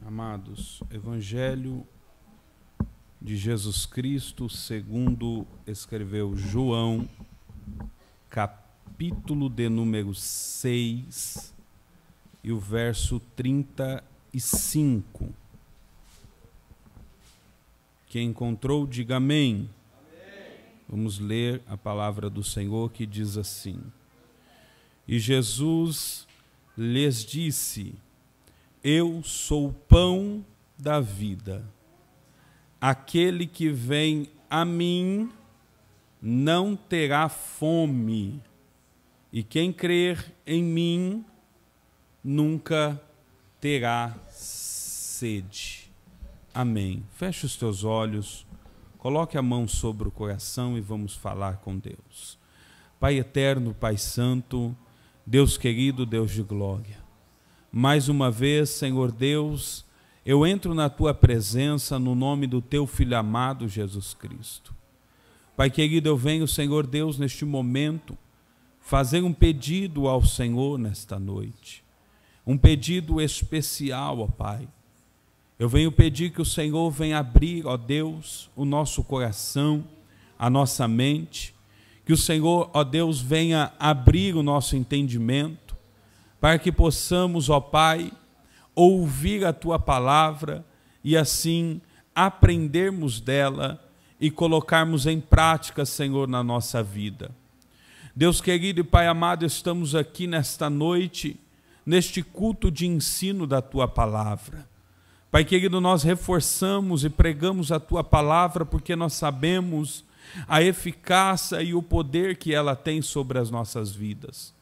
Amados, Evangelho de Jesus Cristo, segundo escreveu João, capítulo de número 6 e o verso 35. Quem encontrou, diga amém. Vamos ler a palavra do Senhor que diz assim: E Jesus lhes disse: Eu sou o pão da vida. Aquele que vem a mim não terá fome, e quem crer em mim nunca terá sede. Amém. Feche os teus olhos, coloque a mão sobre o coração e vamos falar com Deus. Pai eterno, Pai santo, Deus querido, Deus de glória, mais uma vez, Senhor Deus, eu entro na Tua presença no nome do Teu Filho amado Jesus Cristo. Pai querido, eu venho, Senhor Deus, neste momento, fazer um pedido ao Senhor nesta noite. Um pedido especial, ó Pai. Eu venho pedir que o Senhor venha abrir, ó Deus, o nosso coração, a nossa mente. Que o Senhor, ó Deus, venha abrir o nosso entendimento, para que possamos, ó Pai, ouvir a Tua palavra e assim aprendermos dela e colocarmos em prática, Senhor, na nossa vida. Deus querido e Pai amado, estamos aqui nesta noite, neste culto de ensino da Tua palavra. Pai querido, nós reforçamos e pregamos a Tua palavra porque nós sabemos a eficácia e o poder que ela tem sobre as nossas vidas.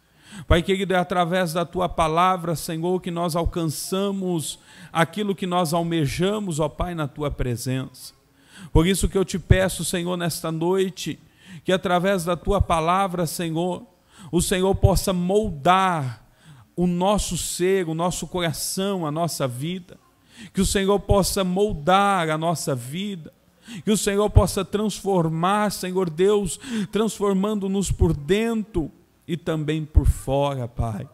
Pai querido, é através da Tua palavra, Senhor, que nós alcançamos aquilo que nós almejamos, ó Pai, na Tua presença. Por isso que eu te peço, Senhor, nesta noite, que através da Tua palavra, Senhor, o Senhor possa moldar o nosso ser, o nosso coração, a nossa vida. Que o Senhor possa moldar a nossa vida. Que o Senhor possa transformar, Senhor Deus, transformando-nos por dentro e também por fora, Pai,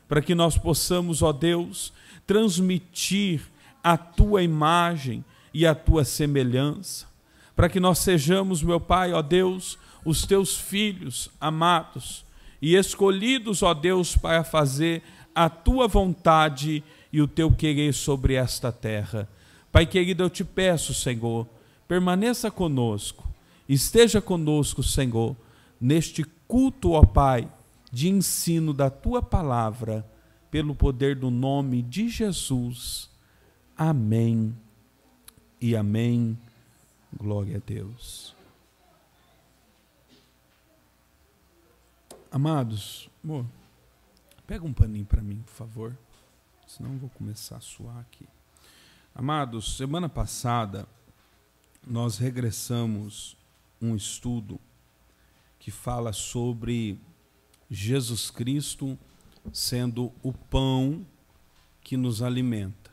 para que nós possamos, ó Deus, transmitir a Tua imagem e a Tua semelhança, para que nós sejamos, meu Pai, ó Deus, os Teus filhos amados e escolhidos, ó Deus, para fazer a Tua vontade e o Teu querer sobre esta terra. Pai querido, eu te peço, Senhor, permaneça conosco, esteja conosco, Senhor, neste culto, ó Pai, de ensino da Tua palavra, pelo poder do nome de Jesus. Amém e amém. Glória a Deus. Amados, amor, pega um paninho para mim, por favor, senão eu vou começar a suar aqui. Amados, semana passada nós regressamos um estudo que fala sobre Jesus Cristo sendo o pão que nos alimenta,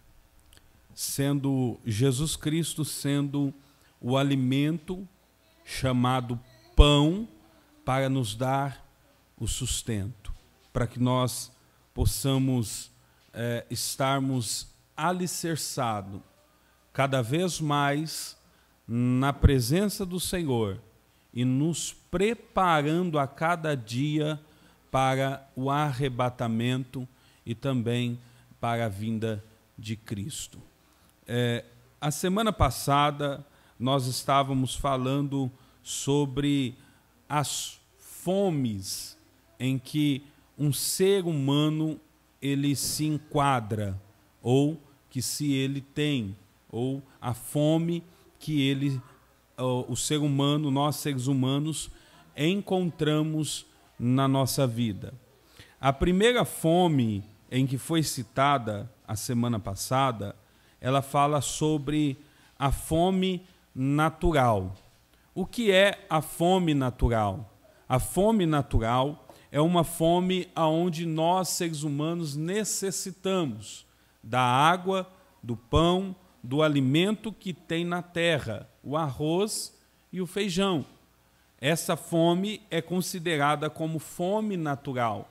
sendo Jesus Cristo sendo o alimento chamado pão para nos dar o sustento, para que nós possamos estarmos alicerçados cada vez mais na presença do Senhor e nos preparando a cada dia para o arrebatamento e também para a vinda de Cristo. A semana passada nós estávamos falando sobre as fomes em que um ser humano ele se enquadra, ou que se ele tem, ou a fome que ele, o ser humano, nós seres humanos, encontramos na nossa vida. A primeira fome em que foi citada a semana passada, ela fala sobre a fome natural. O que é a fome natural? A fome natural é uma fome onde nós, seres humanos, necessitamos da água, do pão, do alimento que tem na terra, o arroz e o feijão. Essa fome é considerada como fome natural.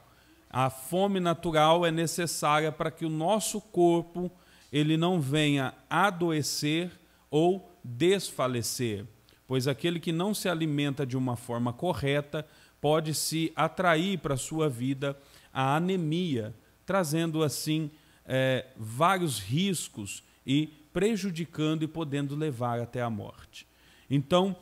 A fome natural é necessária para que o nosso corpo ele não venha adoecer ou desfalecer, pois aquele que não se alimenta de uma forma correta pode se atrair para a sua vida a anemia, trazendo assim vários riscos e prejudicando e podendo levar até a morte. Então,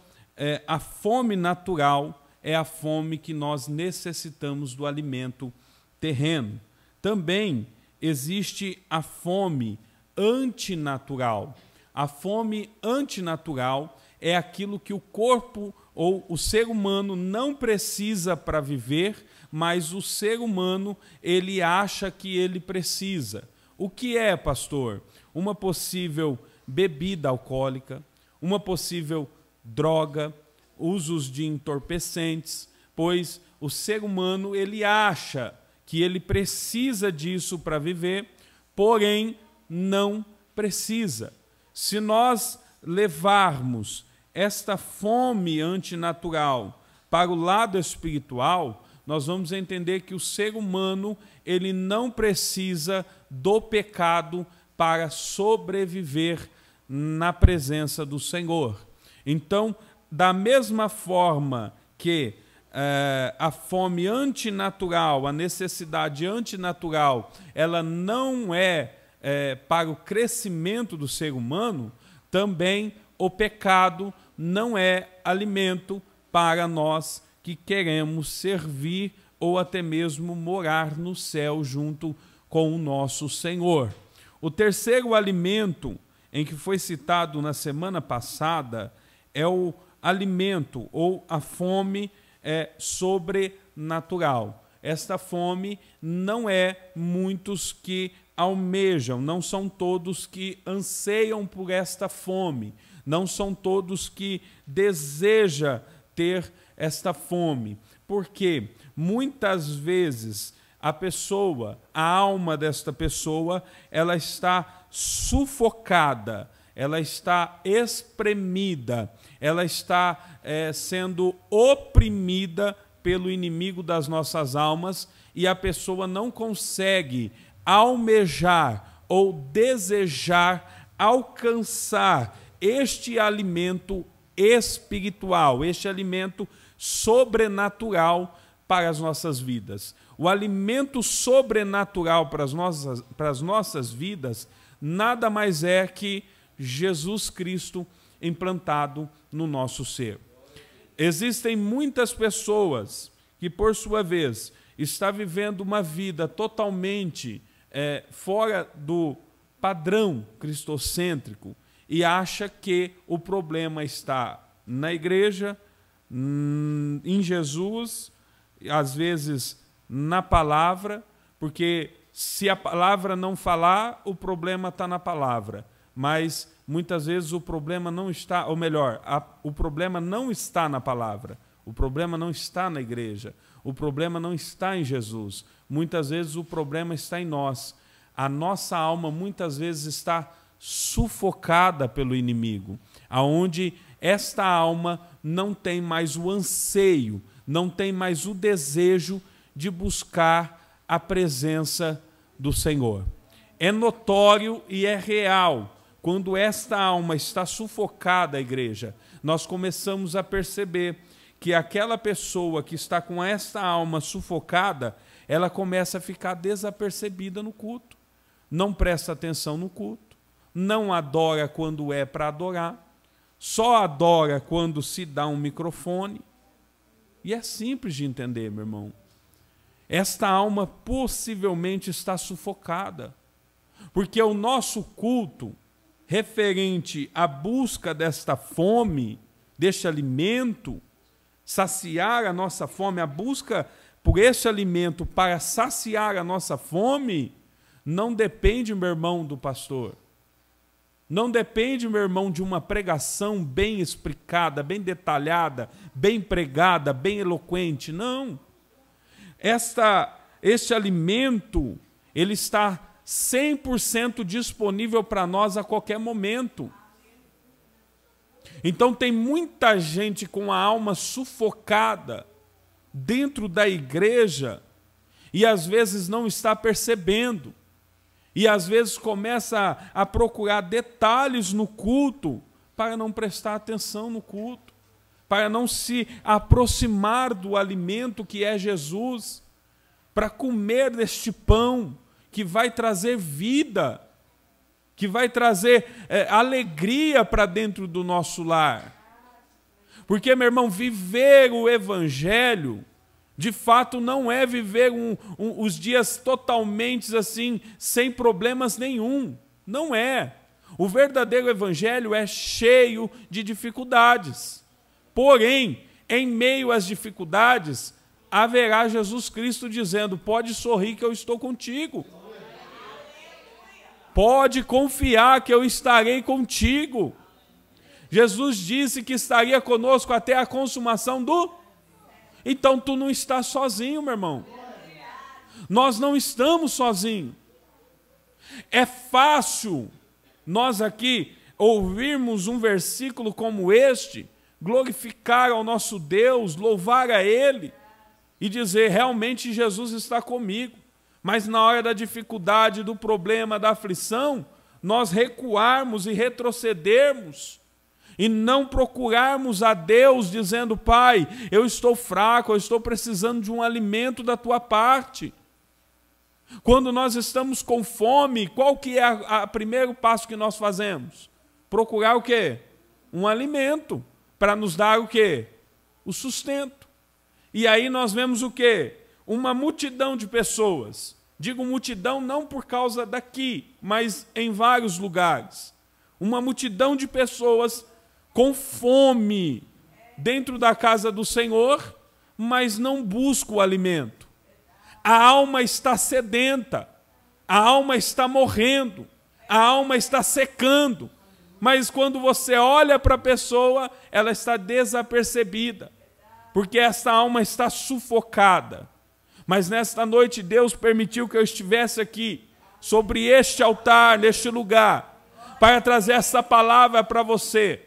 a fome natural é a fome que nós necessitamos do alimento terreno. Também existe a fome antinatural. A fome antinatural é aquilo que o corpo ou o ser humano não precisa para viver, mas o ser humano ele acha que ele precisa. O que é, pastor? Uma possível bebida alcoólica, uma possível droga, usos de entorpecentes, pois o ser humano ele acha que ele precisa disso para viver, porém não precisa. Se nós levarmos esta fome antinatural para o lado espiritual, nós vamos entender que o ser humano ele não precisa do pecado para sobreviver na presença do Senhor. Então, da mesma forma que a fome antinatural, a necessidade antinatural, ela não é para o crescimento do ser humano, também o pecado não é alimento para nós que queremos servir ou até mesmo morar no céu junto com o nosso Senhor. O terceiro alimento em que foi citado na semana passada é o alimento ou a fome sobrenatural. Esta fome não é muitos que almejam, não são todos que anseiam por esta fome, não são todos que desejam ter esta fome, porque muitas vezes a alma desta pessoa, ela está sufocada, ela está espremida, ela está sendo oprimida pelo inimigo das nossas almas e a pessoa não consegue almejar ou desejar alcançar este alimento espiritual, este alimento sobrenatural para as nossas vidas. O alimento sobrenatural para as nossas vidas nada mais é que Jesus Cristo implantado no nosso ser. Existem muitas pessoas que, por sua vez, estão vivendo uma vida totalmente fora do padrão cristocêntrico e acha que o problema está na igreja, em Jesus, às vezes na palavra, porque se a palavra não falar, o problema está na palavra. Mas muitas vezes o problema não está, ou melhor, o problema não está na palavra, o problema não está na igreja, o problema não está em Jesus. Muitas vezes o problema está em nós. A nossa alma muitas vezes está sufocada pelo inimigo, aonde esta alma não tem mais o anseio, não tem mais o desejo de buscar a presença do Senhor. É notório e é real. Quando esta alma está sufocada, igreja, nós começamos a perceber que aquela pessoa que está com esta alma sufocada, ela começa a ficar desapercebida no culto, não presta atenção no culto, não adora quando é para adorar, só adora quando se dá um microfone. E é simples de entender, meu irmão. Esta alma possivelmente está sufocada, porque o nosso culto referente à busca desta fome, deste alimento, saciar a nossa fome, a busca por este alimento para saciar a nossa fome, não depende, meu irmão, do pastor. Não depende, meu irmão, de uma pregação bem explicada, bem detalhada, bem pregada, bem eloquente. Não. Este alimento, ele está 100% disponível para nós a qualquer momento. Então tem muita gente com a alma sufocada dentro da igreja e às vezes não está percebendo. e às vezes começa a procurar detalhes no culto para não prestar atenção no culto, para não se aproximar do alimento que é Jesus, para comer deste pão que vai trazer vida, que vai trazer alegria para dentro do nosso lar. Porque, meu irmão, viver o Evangelho, de fato, não é viver os dias totalmente assim, sem problemas nenhum. Não é. O verdadeiro Evangelho é cheio de dificuldades. Porém, em meio às dificuldades, haverá Jesus Cristo dizendo: pode sorrir que eu estou contigo. Pode confiar que eu estarei contigo. Jesus disse que estaria conosco até a consumação do... Então tu não estás sozinho, meu irmão. Nós não estamos sozinhos. É fácil nós aqui ouvirmos um versículo como este, glorificar ao nosso Deus, louvar a Ele e dizer: realmente Jesus está comigo. Mas na hora da dificuldade, do problema, da aflição, nós recuarmos e retrocedermos e não procurarmos a Deus dizendo: Pai, eu estou fraco, eu estou precisando de um alimento da Tua parte. Quando nós estamos com fome, qual que é o primeiro passo que nós fazemos? Procurar o quê? Um alimento, para nos dar o quê? O sustento. E aí nós vemos o quê? Uma multidão de pessoas. Digo multidão não por causa daqui, mas em vários lugares. Uma multidão de pessoas com fome dentro da casa do Senhor, mas não busca o alimento. A alma está sedenta, a alma está morrendo, a alma está secando, mas quando você olha para a pessoa, ela está desapercebida, porque essa alma está sufocada. Mas nesta noite Deus permitiu que eu estivesse aqui, sobre este altar, neste lugar, para trazer essa palavra para você,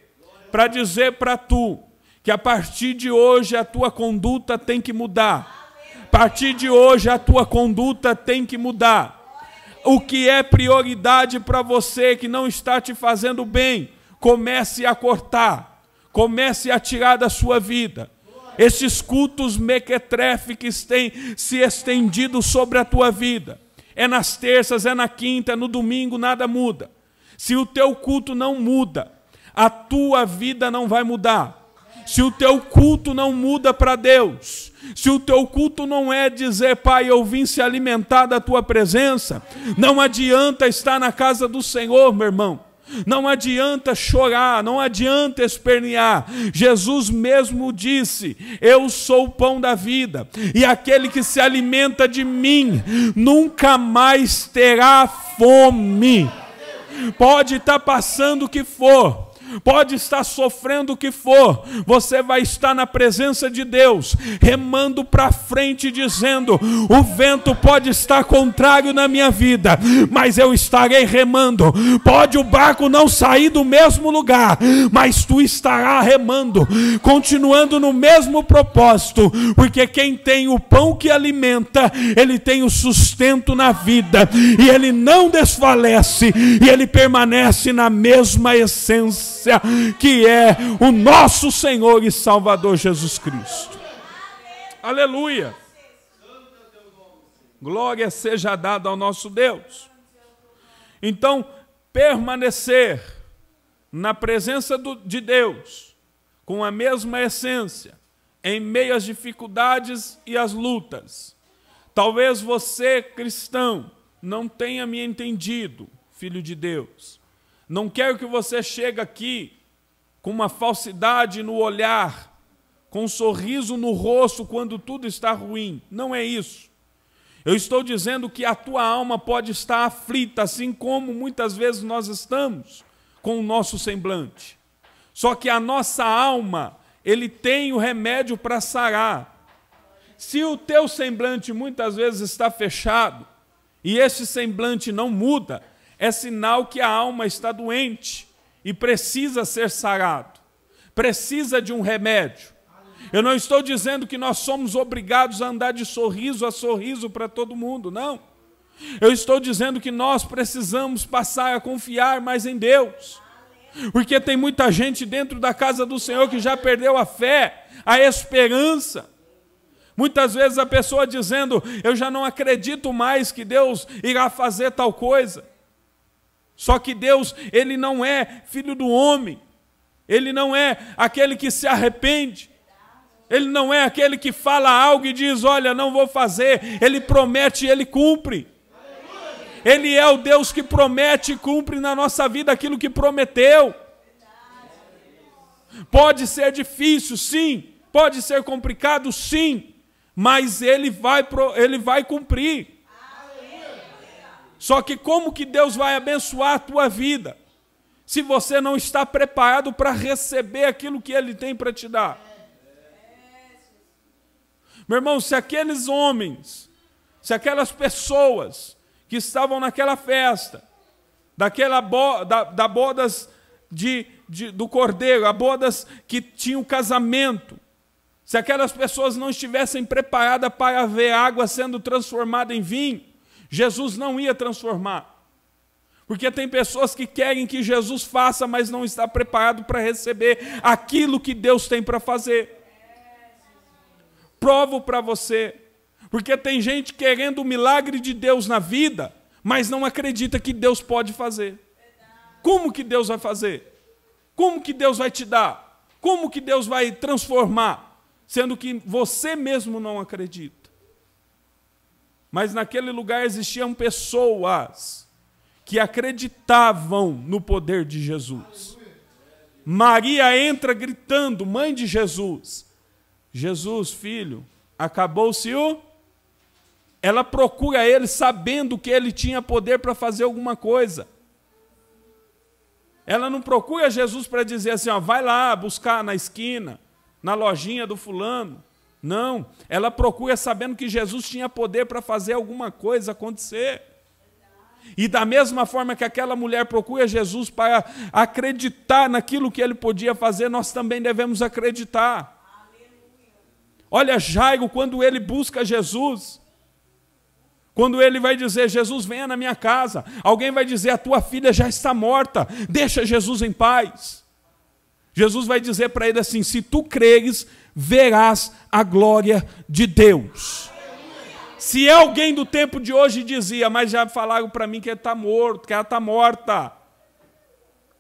para dizer para tu, que a partir de hoje a tua conduta tem que mudar. A partir de hoje a tua conduta tem que mudar. O que é prioridade para você que não está te fazendo bem, comece a cortar, comece a tirar da sua vida. Esses cultos mequetrefes têm se estendido sobre a tua vida. É nas terças, é na quinta, é no domingo, nada muda. Se o teu culto não muda, a tua vida não vai mudar. Se o teu culto não muda para Deus, se o teu culto não é dizer: Pai, eu vim se alimentar da tua presença, não adianta estar na casa do Senhor, meu irmão. Não adianta chorar, não adianta espernear. Jesus mesmo disse: eu sou o pão da vida, e aquele que se alimenta de mim nunca mais terá fome. Pode estar passando o que for, pode estar sofrendo o que for, você vai estar na presença de Deus, remando para frente, dizendo: o vento pode estar contrário na minha vida, mas eu estarei remando. Pode o barco não sair do mesmo lugar, mas tu estarás remando, continuando no mesmo propósito, porque quem tem o pão que alimenta, ele tem o sustento na vida, e ele não desfalece, e ele permanece na mesma essência que é o nosso Senhor e Salvador Jesus Cristo. Aleluia! Glória seja dada ao nosso Deus. Então, permanecer na presença de Deus, com a mesma essência, em meio às dificuldades e às lutas. Talvez você, cristão, não tenha me entendido, filho de Deus. Não quero que você chegue aqui com uma falsidade no olhar, com um sorriso no rosto quando tudo está ruim. Não é isso. Eu estou dizendo que a tua alma pode estar aflita, assim como muitas vezes nós estamos com o nosso semblante. Só que a nossa alma, ele tem o remédio para sarar. Se o teu semblante muitas vezes está fechado, e esse semblante não muda, é sinal que a alma está doente e precisa ser sarado, precisa de um remédio. Eu não estou dizendo que nós somos obrigados a andar de sorriso a sorriso para todo mundo, não. Eu estou dizendo que nós precisamos passar a confiar mais em Deus. Porque tem muita gente dentro da casa do Senhor que já perdeu a fé, a esperança. Muitas vezes a pessoa dizendo, eu já não acredito mais que Deus irá fazer tal coisa. Só que Deus, Ele não é filho do homem. Ele não é aquele que se arrepende. Ele não é aquele que fala algo e diz, olha, não vou fazer. Ele promete e Ele cumpre. Ele é o Deus que promete e cumpre na nossa vida aquilo que prometeu. Pode ser difícil, sim. Pode ser complicado, sim. Mas Ele vai cumprir. Só que como que Deus vai abençoar a tua vida, se você não está preparado para receber aquilo que Ele tem para te dar? Meu irmão, se aqueles homens, se aquelas pessoas que estavam naquela festa, da bodas do Cordeiro, a bodas que tinham casamento, se aquelas pessoas não estivessem preparadas para ver água sendo transformada em vinho, Jesus não ia transformar. Porque tem pessoas que querem que Jesus faça, mas não está preparado para receber aquilo que Deus tem para fazer. Provo para você. Porque tem gente querendo o milagre de Deus na vida, mas não acredita que Deus pode fazer. Como que Deus vai fazer? Como que Deus vai te dar? Como que Deus vai transformar? Sendo que você mesmo não acredita. Mas naquele lugar existiam pessoas que acreditavam no poder de Jesus. Maria entra gritando, mãe de Jesus, Jesus, filho, acabou-se o... Ela procura ele sabendo que ele tinha poder para fazer alguma coisa. Ela não procura Jesus para dizer assim, ó, vai lá buscar na esquina, na lojinha do fulano. Não, ela procura sabendo que Jesus tinha poder para fazer alguma coisa acontecer. E da mesma forma que aquela mulher procura Jesus para acreditar naquilo que ele podia fazer, nós também devemos acreditar. Olha Jairo, quando ele busca Jesus, quando ele vai dizer, Jesus, venha na minha casa, alguém vai dizer, a tua filha já está morta, deixa Jesus em paz. Jesus vai dizer para ele assim, se tu creres, verás a glória de Deus. Se alguém do tempo de hoje dizia, mas já falaram para mim que ele está morto, que ela está morta.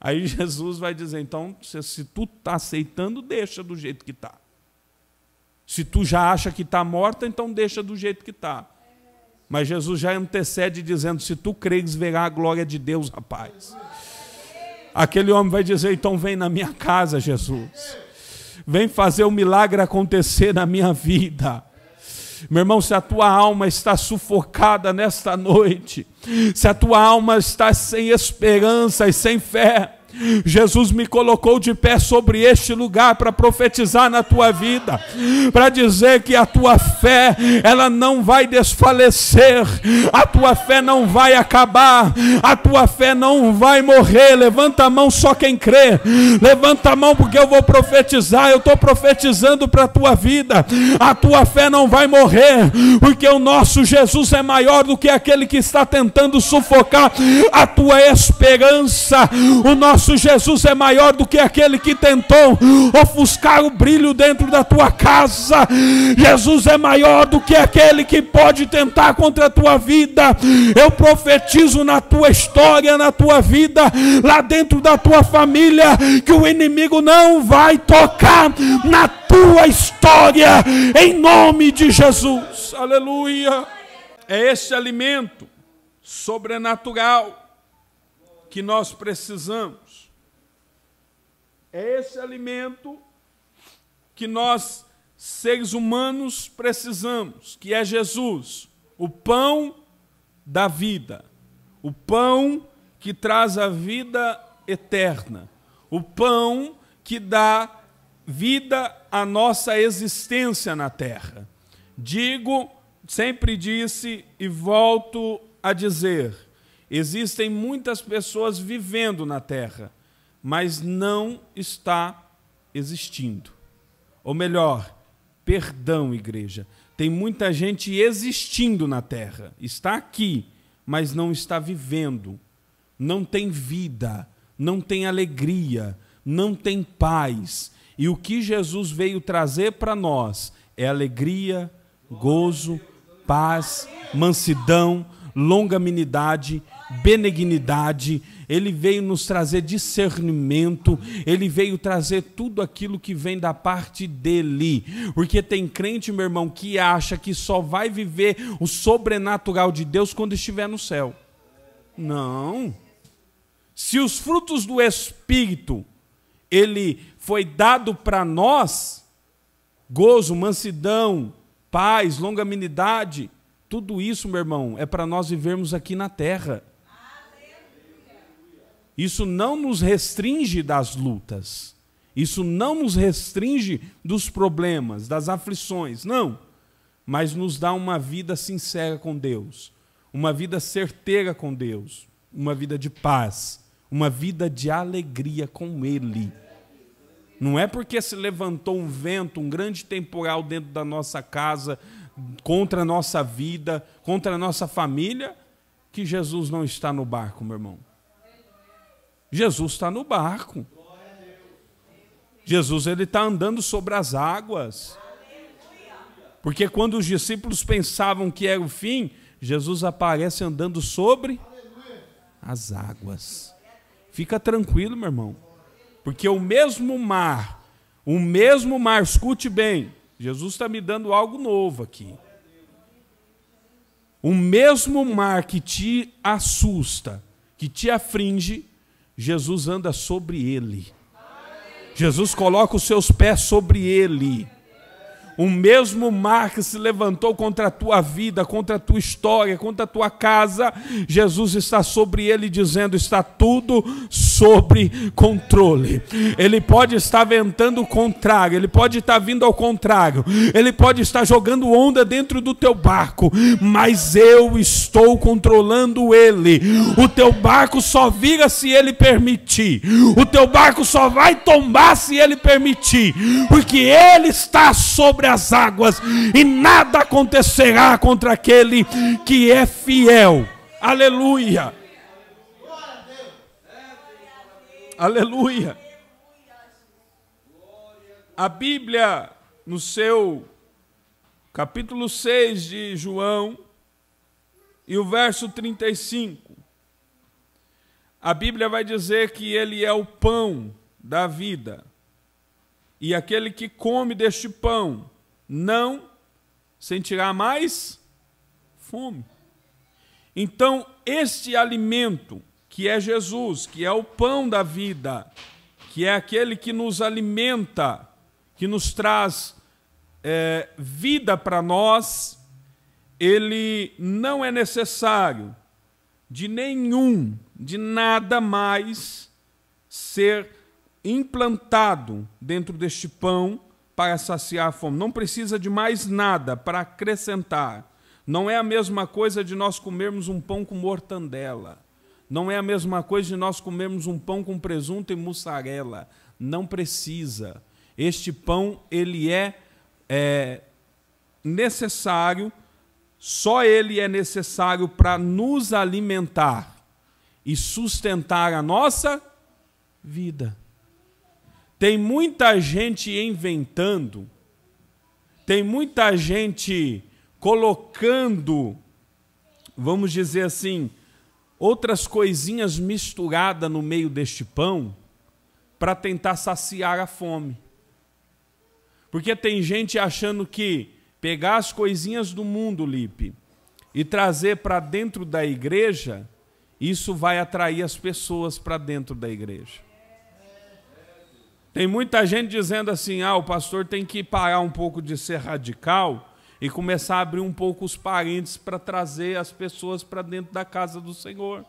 Aí Jesus vai dizer, então, se tu está aceitando, deixa do jeito que está. Se tu já acha que está morta, então deixa do jeito que está. Mas Jesus já antecede dizendo, se tu creres, verá a glória de Deus, rapaz. Aquele homem vai dizer, então vem na minha casa, Jesus. Vem fazer o milagre acontecer na minha vida. Meu irmão, se a tua alma está sufocada nesta noite, se a tua alma está sem esperança e sem fé, Jesus me colocou de pé sobre este lugar para profetizar na tua vida, para dizer que a tua fé, ela não vai desfalecer, a tua fé não vai acabar, a tua fé não vai morrer. Levanta a mão só quem crê, levanta a mão porque eu vou profetizar, eu estou profetizando para a tua vida, a tua fé não vai morrer, porque o nosso Jesus é maior do que aquele que está tentando sufocar a tua esperança. O nosso Jesus é maior do que aquele que tentou ofuscar o brilho dentro da tua casa. Jesus é maior do que aquele que pode tentar contra a tua vida. Eu profetizo na tua história, na tua vida, lá dentro da tua família, que o inimigo não vai tocar na tua história, em nome de Jesus. Aleluia. É esse alimento sobrenatural que nós precisamos. É esse alimento que nós, seres humanos, precisamos, que é Jesus, o pão da vida, o pão que traz a vida eterna, o pão que dá vida à nossa existência na terra. Digo, sempre disse e volto a dizer, existem muitas pessoas vivendo na terra, mas não está existindo. Ou melhor, perdão, igreja, tem muita gente existindo na terra, está aqui, mas não está vivendo, não tem vida, não tem alegria, não tem paz. E o que Jesus veio trazer para nós é alegria, gozo, paz, mansidão, longanimidade, benignidade. Ele veio nos trazer discernimento, ele veio trazer tudo aquilo que vem da parte dele. Porque tem crente, meu irmão, que acha que só vai viver o sobrenatural de Deus quando estiver no céu. Não. Se os frutos do Espírito, ele foi dado para nós, gozo, mansidão, paz, longanimidade, tudo isso, meu irmão, é para nós vivermos aqui na terra. Isso não nos restringe das lutas. Isso não nos restringe dos problemas, das aflições, não. Mas nos dá uma vida sincera com Deus, uma vida certeira com Deus, uma vida de paz, uma vida de alegria com Ele. Não é porque se levantou um vento, um grande temporal dentro da nossa casa, contra a nossa vida, contra a nossa família, que Jesus não está no barco, meu irmão. Jesus está no barco. Jesus, ele está andando sobre as águas. Porque quando os discípulos pensavam que era o fim, Jesus aparece andando sobre as águas. Fica tranquilo, meu irmão. Porque o mesmo mar, escute bem, Jesus está me dando algo novo aqui. O mesmo mar que te assusta, que te aflige, Jesus anda sobre ele. Jesus coloca os seus pés sobre ele. O mesmo mar que se levantou contra a tua vida, contra a tua história, contra a tua casa, Jesus está sobre ele dizendo, está tudo sob controle. Ele pode estar ventando o contrário, ele pode estar vindo ao contrário, ele pode estar jogando onda dentro do teu barco, mas eu estou controlando ele. O teu barco só vira se ele permitir. O teu barco só vai tombar se ele permitir, porque ele está sobre as águas e nada acontecerá contra aquele que é fiel. Aleluia. Aleluia. A Bíblia, no seu capítulo 6 de João, e o verso 35, a Bíblia vai dizer que ele é o pão da vida, e aquele que come deste pão não sentirá mais fome. Então, este alimento, que é Jesus, que é o pão da vida, que é aquele que nos alimenta, que nos traz vida para nós, ele não é necessário de nada mais ser implantado dentro deste pão para saciar a fome. Não precisa de mais nada para acrescentar. Não é a mesma coisa de nós comermos um pão com mortandela. Não é a mesma coisa de nós comermos um pão com presunto e mussarela. Não precisa. Este pão, ele é necessário, só ele é necessário para nos alimentar e sustentar a nossa vida. Tem muita gente inventando, tem muita gente colocando, vamos dizer assim, outras coisinhas misturadas no meio deste pão para tentar saciar a fome. Porque tem gente achando que pegar as coisinhas do mundo, Lipe, e trazer para dentro da igreja, isso vai atrair as pessoas para dentro da igreja. Tem muita gente dizendo assim, o pastor tem que parar um pouco de ser radical e começar a abrir um pouco os parentes para trazer as pessoas para dentro da casa do Senhor.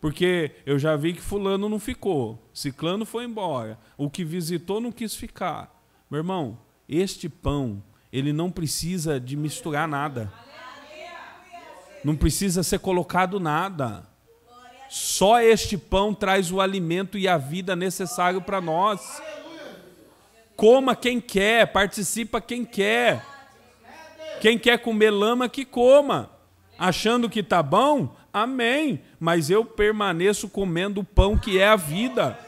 Porque eu já vi que fulano não ficou, ciclano foi embora, o que visitou não quis ficar. Meu irmão, este pão, ele não precisa de misturar nada. Não precisa ser colocado nada. Só este pão traz o alimento e a vida necessário para nós. Coma quem quer, participa quem quer. Quem quer comer lama, que coma. Achando que está bom, Amém. Mas eu permaneço comendo o pão que é a vida.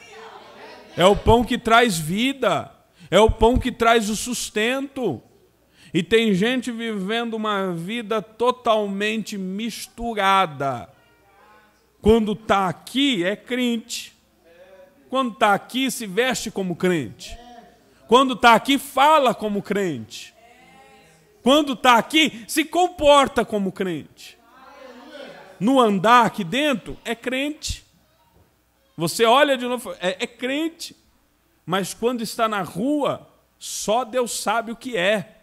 É o pão que traz vida. É o pão que traz o sustento. E tem gente vivendo uma vida totalmente misturada. Quando está aqui, é crente. Quando está aqui, se veste como crente. Quando está aqui, fala como crente. Quando está aqui, se comporta como crente. No andar aqui dentro, é crente. Você olha de novo, é crente. Mas quando está na rua, só Deus sabe o que é.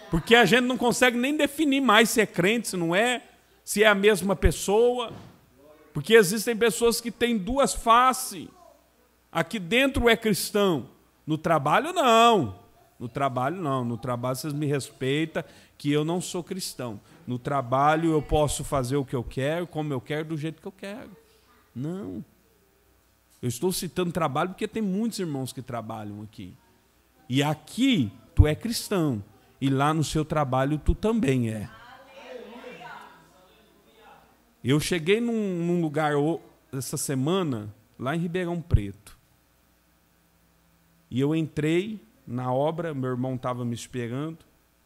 Porque a gente não consegue nem definir mais se é crente, se não é, se é a mesma pessoa. Porque existem pessoas que têm duas faces. Aqui dentro é cristão, no trabalho não. No trabalho não, no trabalho vocês me respeitam que eu não sou cristão. No trabalho eu posso fazer o que eu quero, como eu quero, do jeito que eu quero. Não. Eu estou citando trabalho porque tem muitos irmãos que trabalham aqui. E aqui tu é cristão. E lá no seu trabalho tu também é. Eu cheguei num lugar essa semana, lá em Ribeirão Preto. E eu entrei na obra, meu irmão estava me esperando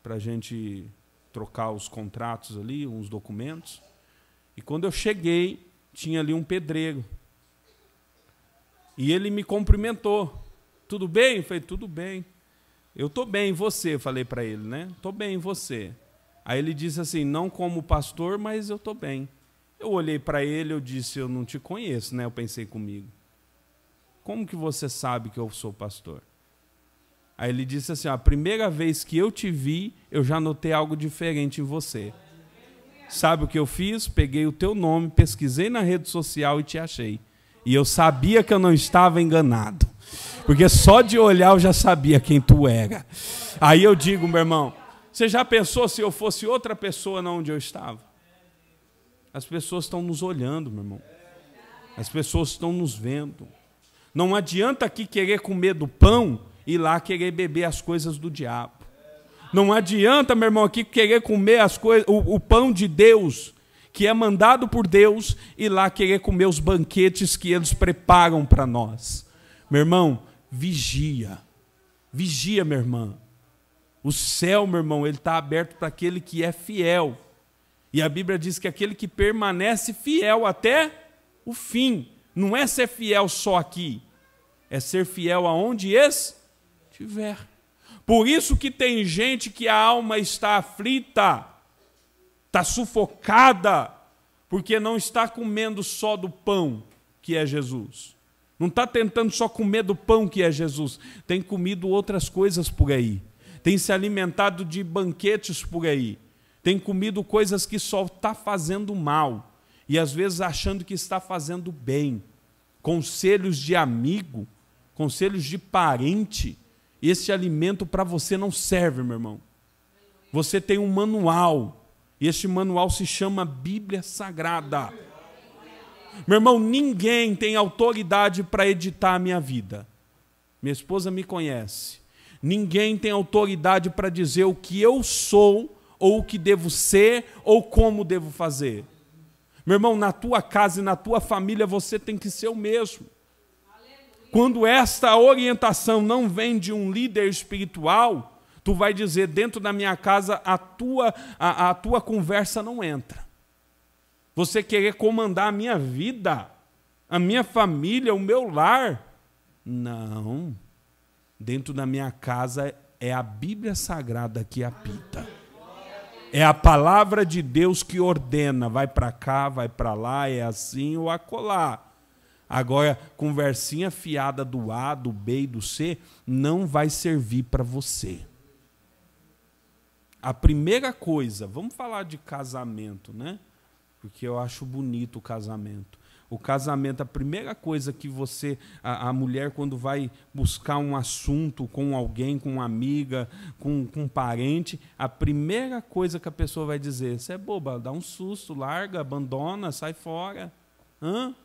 para a gente trocar os contratos ali, uns documentos. E quando eu cheguei, tinha ali um pedreiro. E ele me cumprimentou. Tudo bem? Eu falei, tudo bem. Eu estou bem, e você? Eu falei para ele, né? Estou bem, e você? Aí ele disse assim, não como pastor, mas eu estou bem. Eu olhei para ele, eu disse, eu não te conheço, né? Eu pensei comigo. Como que você sabe que eu sou pastor? Aí ele disse assim, a primeira vez que eu te vi, eu já notei algo diferente em você. Sabe o que eu fiz? Peguei o teu nome, pesquisei na rede social e te achei. E eu sabia que eu não estava enganado. Porque só de olhar eu já sabia quem tu era. Aí eu digo, meu irmão, você já pensou se eu fosse outra pessoa na onde eu estava? As pessoas estão nos olhando, meu irmão. As pessoas estão nos vendo. Não adianta aqui querer comer do pão e lá querer beber as coisas do diabo. Não adianta, meu irmão, aqui querer comer as coisas, o pão de Deus, que é mandado por Deus, e lá querer comer os banquetes que eles preparam para nós. Meu irmão, vigia. Vigia, minha irmã. O céu, meu irmão, ele está aberto para aquele que é fiel. E a Bíblia diz que aquele que permanece fiel até o fim. Não é ser fiel só aqui. É ser fiel aonde estiver. Por isso que tem gente que a alma está aflita, está sufocada, porque não está comendo só do pão que é Jesus. Não está tentando só comer do pão que é Jesus. Tem comido outras coisas por aí. Tem se alimentado de banquetes por aí. Tem comido coisas que só está fazendo mal. E às vezes achando que está fazendo bem. Conselhos de amigo, conselhos de parente. Esse alimento para você não serve, meu irmão. Você tem um manual. E esse manual se chama Bíblia Sagrada. Meu irmão, ninguém tem autoridade para editar a minha vida. Minha esposa me conhece. Ninguém tem autoridade para dizer o que eu sou, ou o que devo ser, ou como devo fazer. Meu irmão, na tua casa e na tua família você tem que ser o mesmo. Quando esta orientação não vem de um líder espiritual, tu vai dizer, dentro da minha casa, a tua conversa não entra. Você querer comandar a minha vida, a minha família, o meu lar. Não. Dentro da minha casa é a Bíblia Sagrada que apita. É a palavra de Deus que ordena, vai para cá, vai para lá, é assim ou acolá. Agora, conversinha fiada do A, do B e do C não vai servir para você. A primeira coisa, vamos falar de casamento, né? Porque eu acho bonito o casamento. O casamento, a primeira coisa que você, a mulher, quando vai buscar um assunto com alguém, com uma amiga, com um parente, a primeira coisa que a pessoa vai dizer, você é boba, dá um susto, larga, abandona, sai fora. Hã?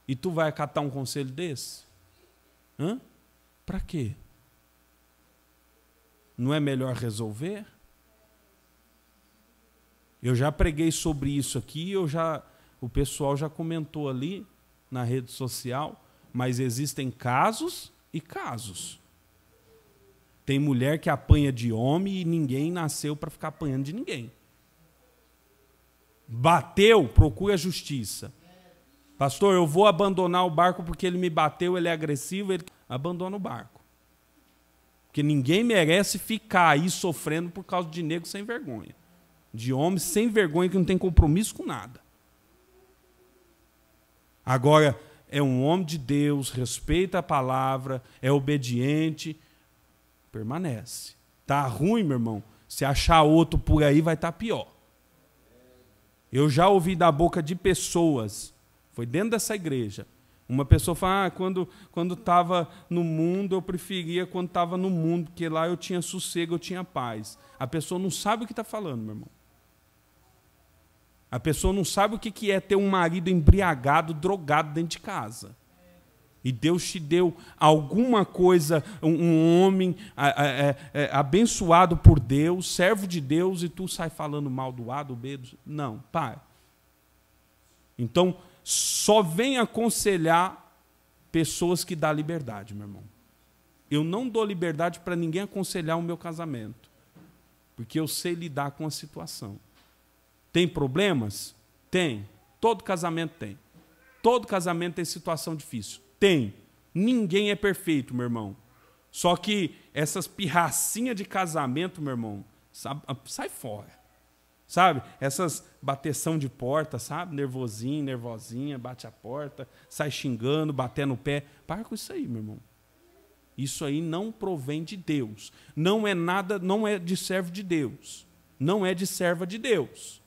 E tu vai acatar um conselho desse? Hã? Para quê? Não é melhor resolver? Eu já preguei sobre isso aqui, o pessoal já comentou ali na rede social, mas existem casos e casos. Tem mulher que apanha de homem e ninguém nasceu para ficar apanhando de ninguém. Bateu, procura a justiça. Pastor, eu vou abandonar o barco porque ele me bateu, ele é agressivo, ele abandona o barco. Porque ninguém merece ficar aí sofrendo por causa de negro sem vergonha. De homem sem vergonha que não tem compromisso com nada. Agora, é um homem de Deus, respeita a palavra, é obediente, permanece. Tá ruim, meu irmão? Se achar outro por aí, vai estar pior. Eu já ouvi da boca de pessoas, foi dentro dessa igreja, uma pessoa fala, quando estava no mundo, eu preferia quando estava no mundo, porque lá eu tinha sossego, eu tinha paz. A pessoa não sabe o que está falando, meu irmão. A pessoa não sabe o que é ter um marido embriagado, drogado dentro de casa. E Deus te deu alguma coisa, um homem abençoado por Deus, servo de Deus, e tu sai falando mal do A, do B. Não, pai. Então, só vem aconselhar pessoas que dão liberdade, meu irmão. Eu não dou liberdade para ninguém aconselhar o meu casamento, porque eu sei lidar com a situação. Tem problemas? Tem. Todo casamento tem. Todo casamento tem situação difícil. Tem. Ninguém é perfeito, meu irmão. Só que essas pirracinhas de casamento, meu irmão, sai fora. Sabe? Essas bateção de porta, sabe? Nervosinho, nervosinha, bate a porta, sai xingando, batendo o pé. Para com isso aí, meu irmão. Isso aí não provém de Deus. Não é nada, não é de servo de Deus. Não é de serva de Deus.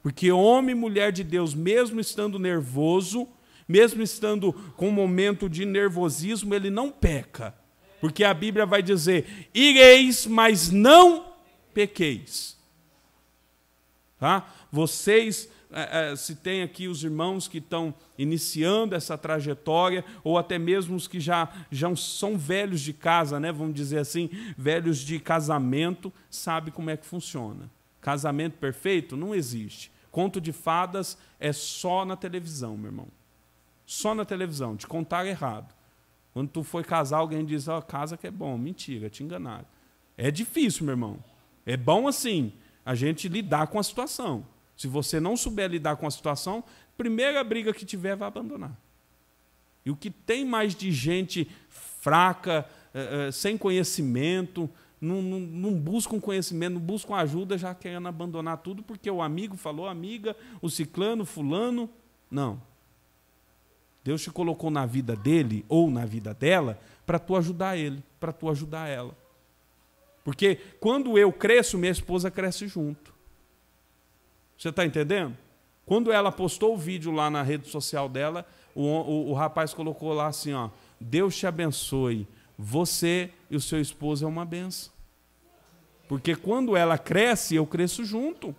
Porque homem e mulher de Deus, mesmo estando nervoso, mesmo estando com um momento de nervosismo, ele não peca. Porque a Bíblia vai dizer, ireis, mas não pequeis. Tá? Vocês, se tem aqui os irmãos que estão iniciando essa trajetória, ou até mesmo os que já são velhos de casa, né? Vamos dizer assim, velhos de casamento, sabe como é que funciona. Casamento perfeito não existe. Conto de fadas é só na televisão, meu irmão. Só na televisão. Te contaram errado. Quando tu foi casar, alguém diz, casa que é bom. Mentira, te enganaram. É difícil, meu irmão. É bom assim, a gente lidar com a situação. Se você não souber lidar com a situação, primeira briga que tiver, vai abandonar. E o que tem mais de gente fraca, sem conhecimento, não buscam conhecimento, não buscam ajuda, já querendo abandonar tudo, porque o amigo falou, amiga, o ciclano, fulano. Não. Deus te colocou na vida dele ou na vida dela para tu ajudar ele, para tu ajudar ela. Porque quando eu cresço, minha esposa cresce junto. Você está entendendo? Quando ela postou o vídeo lá na rede social dela, o rapaz colocou lá assim, ó, Deus te abençoe, você e o seu esposo é uma benção. Porque quando ela cresce, eu cresço junto.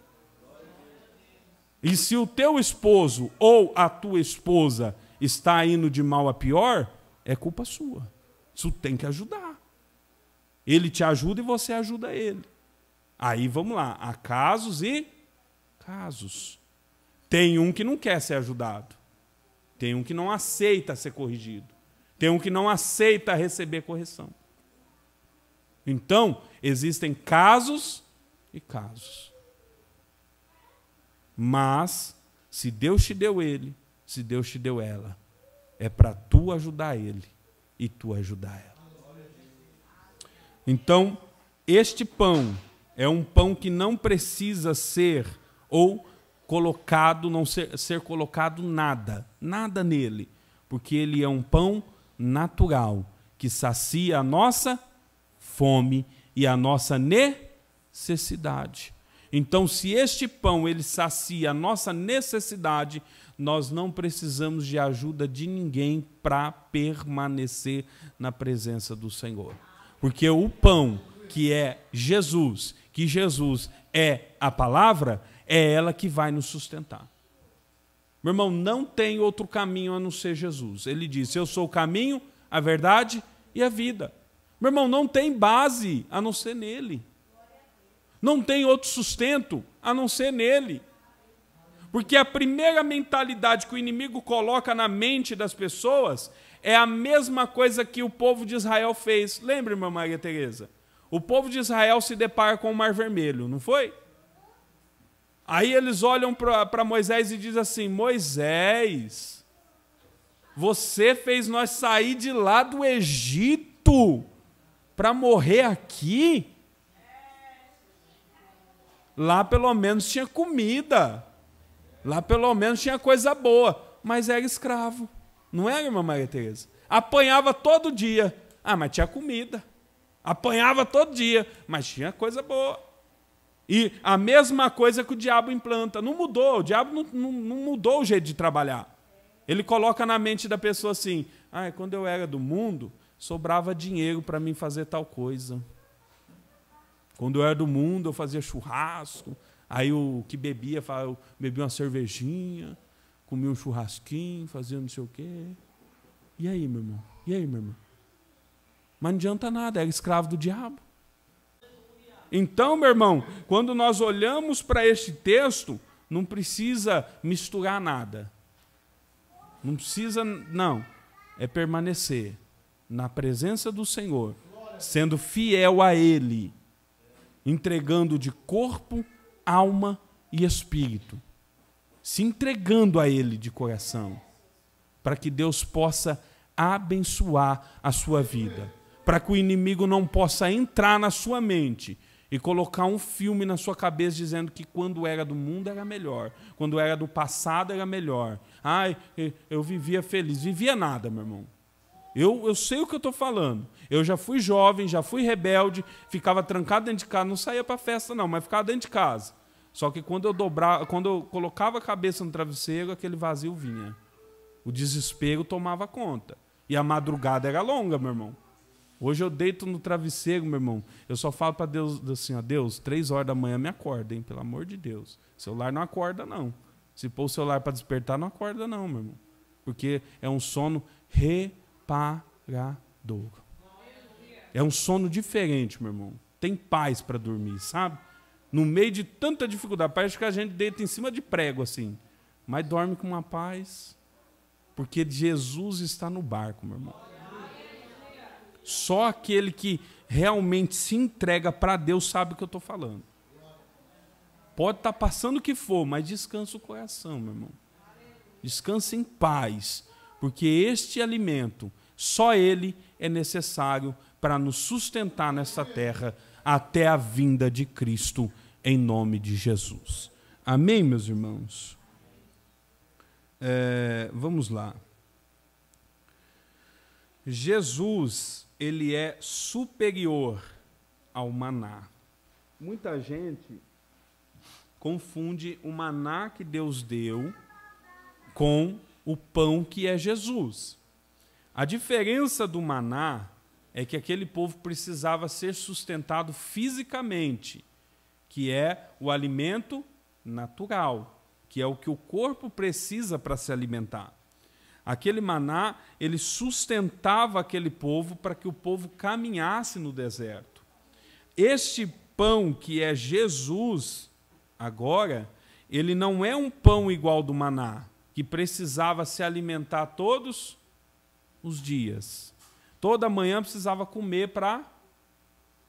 E se o teu esposo ou a tua esposa está indo de mal a pior, é culpa sua. Isso tem que ajudar. Ele te ajuda e você ajuda ele. Aí vamos lá, há casos e casos. Tem um que não quer ser ajudado. Tem um que não aceita ser corrigido. Tem um que não aceita receber correção. Então, existem casos e casos. Mas, se Deus te deu ele, se Deus te deu ela, é para tu ajudar ele e tu ajudar ela. Então, este pão é um pão que não precisa ser ou colocado, não ser colocado nada nele, porque ele é um pão natural que sacia a nossa fome e a nossa necessidade. Então, se este pão ele sacia a nossa necessidade, nós não precisamos de ajuda de ninguém para permanecer na presença do Senhor. Porque o pão que é Jesus, que Jesus é a palavra, é ela que vai nos sustentar. Meu irmão, não tem outro caminho a não ser Jesus. Ele disse, eu sou o caminho, a verdade e a vida. Meu irmão, não tem base a não ser nele. Não tem outro sustento a não ser nele. Porque a primeira mentalidade que o inimigo coloca na mente das pessoas é a mesma coisa que o povo de Israel fez. Lembra, irmã Maria Tereza? O povo de Israel se depara com o Mar Vermelho, não foi? Aí eles olham para Moisés e dizem assim: Moisés, você fez nós sair de lá do Egito para morrer aqui? Lá pelo menos tinha comida. Lá pelo menos tinha coisa boa, mas era escravo. Não era, irmã Maria Tereza? Apanhava todo dia. Ah, mas tinha comida. Apanhava todo dia, mas tinha coisa boa. E a mesma coisa que o diabo implanta. Não mudou, o diabo não mudou o jeito de trabalhar. Ele coloca na mente da pessoa assim: ah, quando eu era do mundo, sobrava dinheiro para mim fazer tal coisa. Quando eu era do mundo, eu fazia churrasco. Aí o que bebia, eu bebia uma cervejinha, comia um churrasquinho, fazia não sei o quê. E aí, meu irmão? E aí, meu irmão? Mas não adianta nada, era escravo do diabo. Então, meu irmão, quando nós olhamos para este texto, não precisa misturar nada. Não precisa, não. É permanecer na presença do Senhor, sendo fiel a Ele, entregando de corpo, alma e espírito, se entregando a Ele de coração, para que Deus possa abençoar a sua vida, para que o inimigo não possa entrar na sua mente e colocar um filme na sua cabeça dizendo que quando era do mundo era melhor, quando era do passado era melhor. Ai, eu vivia feliz. Vivia nada, meu irmão. Eu sei o que eu estou falando. Eu já fui jovem, já fui rebelde, ficava trancado dentro de casa, não saía para festa não, mas ficava dentro de casa. Só que quando eu colocava a cabeça no travesseiro, aquele vazio vinha. O desespero tomava conta. E a madrugada era longa, meu irmão. Hoje eu deito no travesseiro, meu irmão. Eu só falo para Deus assim: ó, Deus, 3 horas da manhã me acorda, hein? Pelo amor de Deus. O celular não acorda, não. Se pôr o celular para despertar, não acorda, não, meu irmão. Porque é um sono reparador. É um sono diferente, meu irmão. Tem paz para dormir, sabe? No meio de tanta dificuldade. Parece que a gente deita em cima de prego, assim. Mas dorme com uma paz. Porque Jesus está no barco, meu irmão. Só aquele que realmente se entrega para Deus sabe o que eu estou falando. Pode estar passando o que for, mas descansa o coração, meu irmão. Descansa em paz. Porque este alimento, só ele é necessário para nos sustentar nessa terra até a vinda de Cristo, em nome de Jesus. Amém, meus irmãos? Vamos lá. Jesus, ele é superior ao maná. Muita gente confunde o maná que Deus deu com o pão que é Jesus. A diferença do maná é que aquele povo precisava ser sustentado fisicamente, que é o alimento natural, que é o que o corpo precisa para se alimentar. Aquele maná, ele sustentava aquele povo para que o povo caminhasse no deserto. Este pão que é Jesus, agora, ele não é um pão igual do maná, que precisava se alimentar todos os dias. Toda manhã precisava comer para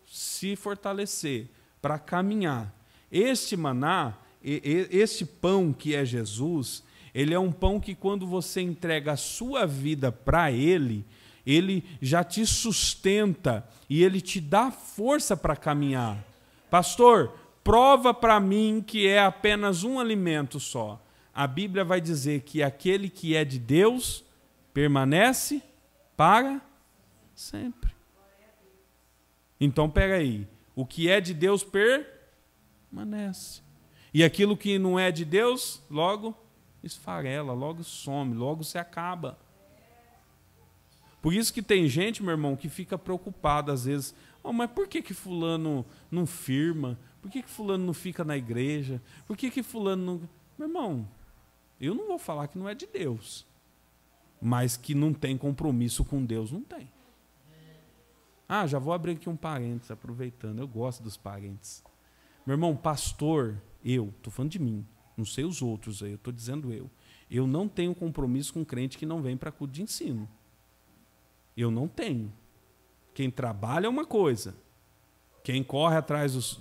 se fortalecer, para caminhar. Este maná, este pão que é Jesus, ele é um pão que quando você entrega a sua vida para ele já te sustenta e ele te dá força para caminhar. Pastor, prova para mim que é apenas um alimento só. A Bíblia vai dizer que aquele que é de Deus permanece para sempre. Então, pega aí. O que é de Deus permanece. E aquilo que não é de Deus, logo esfarela, logo some, logo se acaba. Por isso que tem gente, meu irmão, que fica preocupado às vezes. Oh, mas por que fulano não firma? Por que fulano não fica na igreja? Por que fulano não... Meu irmão, eu não vou falar que não é de Deus. Mas que não tem compromisso com Deus, não tem. Ah, já vou abrir aqui um parênteses, aproveitando. Eu gosto dos parênteses. Meu irmão, pastor, eu, estou falando de mim, não sei os outros aí, eu estou dizendo eu não tenho compromisso com crente que não vem para culto de ensino. Eu não tenho. Quem trabalha é uma coisa, quem corre atrás